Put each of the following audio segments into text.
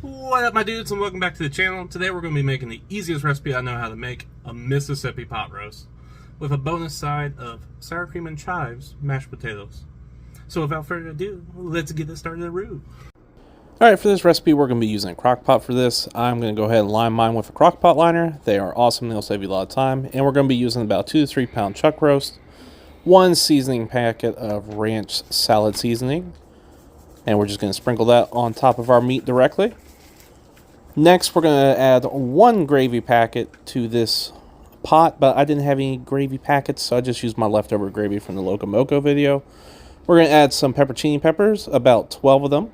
What up, my dudes, and welcome back to the channel. Today we're going to be making the easiest recipe I know how to make, a Mississippi pot roast, with a bonus side of sour cream and chives mashed potatoes. So without further ado, let's get this started. Alright, for this recipe we're going to be using a crock pot for this. I'm going to go ahead and line mine with a crock pot liner. They are awesome, they'll save you a lot of time. And we're going to be using about 2 to 3 pound chuck roast, 1 seasoning packet of ranch salad seasoning, and we're just going to sprinkle that on top of our meat directly. Next, we're going to add 1 gravy packet to this pot, but I didn't have any gravy packets, so I just used my leftover gravy from the Loco Moco video. We're going to add some pepperoncini peppers, about 12 of them.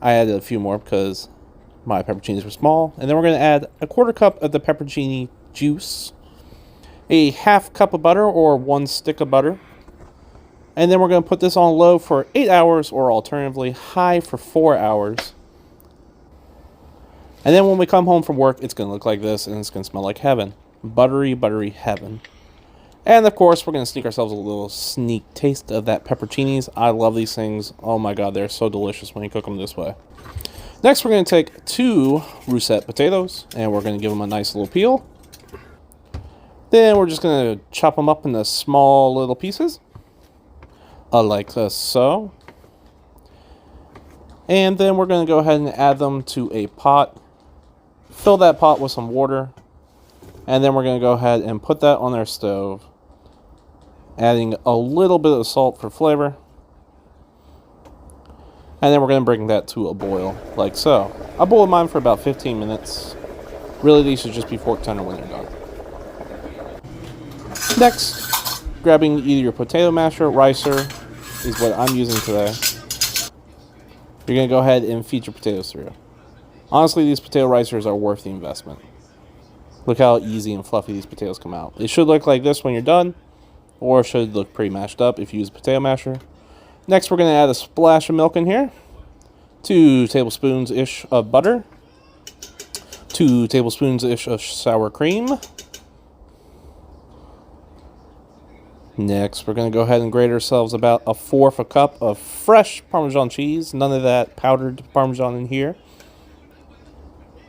I added a few more because my pepperoncinis were small. And then we're going to add a 1/4 cup of the pepperoncini juice, a 1/2 cup of butter or 1 stick of butter. And then we're going to put this on low for 8 hours, or alternatively high for 4 hours. And then when we come home from work, it's going to look like this, and it's going to smell like heaven. Buttery, buttery heaven. And of course, we're going to sneak ourselves a little sneak taste of that pepperoncinis. I love these things. Oh my god, they're so delicious when you cook them this way. Next, we're going to take 2 russet potatoes, and we're going to give them a nice little peel. Then we're just going to chop them up into small little pieces, like so. And then we're going to go ahead and add them to a pot. Fill that pot with some water, and then we're going to go ahead and put that on our stove, adding a little bit of salt for flavor, and then we're going to bring that to a boil, like so. I boiled mine for about 15 minutes. Really, these should just be fork tender when they're done. Next, grabbing either your potato masher, ricer, is what I'm using today. You're going to go ahead and feed your potatoes through. Honestly, these potato ricers are worth the investment. Look how easy and fluffy these potatoes come out. It should look like this when you're done, or it should look pretty mashed up if you use a potato masher. Next, we're going to add a splash of milk in here, 2 tablespoons-ish of butter, 2 tablespoons-ish of sour cream. Next, we're going to go ahead and grate ourselves about 1/4 cup of fresh Parmesan cheese. None of that powdered Parmesan in here.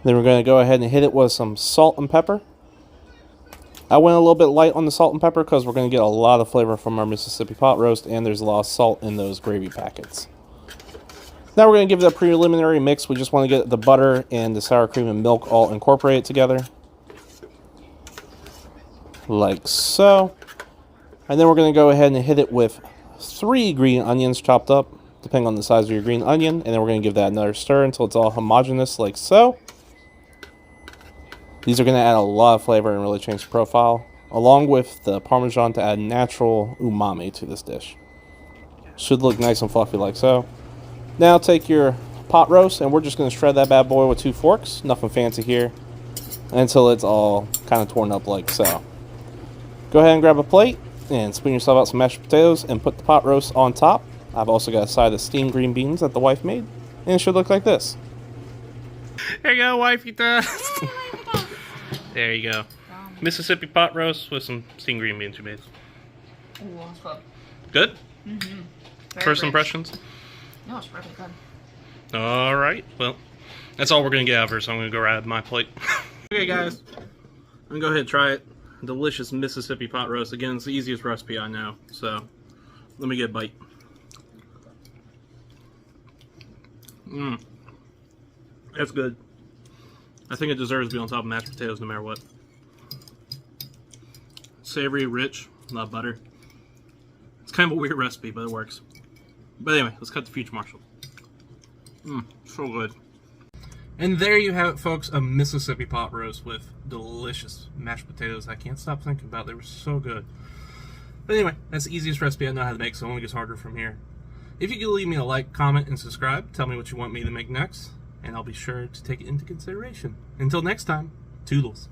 Then we're going to go ahead and hit it with some salt and pepper. I went a little bit light on the salt and pepper because we're going to get a lot of flavor from our Mississippi pot roast, and there's a lot of salt in those gravy packets. Now we're going to give it a preliminary mix. We just want to get the butter and the sour cream and milk all incorporated together, like so. And then we're going to go ahead and hit it with 3 green onions chopped up, depending on the size of your green onion. And then we're going to give that another stir until it's all homogeneous, like so. These are going to add a lot of flavor and really change the profile, along with the Parmesan to add natural umami to this dish. Should look nice and fluffy like so. Now take your pot roast, and we're just going to shred that bad boy with 2 forks. Nothing fancy here, until it's all kind of torn up like so. Go ahead and grab a plate and spoon yourself out some mashed potatoes and put the pot roast on top. I've also got a side of steamed green beans that the wife made, and it should look like this. There you go, wifey. There you go. Mississippi pot roast with some steamed green beans you made. Ooh, that's good. Good? Mm-hmm. First impressions? No, it's really good. Alright, well, that's all we're going to get out of her, so I'm going to go grab my plate. Okay, guys. I'm going to go ahead and try it. Delicious Mississippi pot roast. Again, it's the easiest recipe I know, so let me get a bite. That's good. I think it deserves to be on top of mashed potatoes no matter what. Savory, rich, a lot of butter. It's kind of a weird recipe, but it works. But anyway, let's cut the future marshal. So good. And there you have it, folks, a Mississippi pot roast with delicious mashed potatoes I can't stop thinking about. They were so good. But anyway, that's the easiest recipe I know how to make, so it only gets harder from here. If you could leave me a like, comment, and subscribe, tell me what you want me to make next, and I'll be sure to take it into consideration. Until next time, toodles.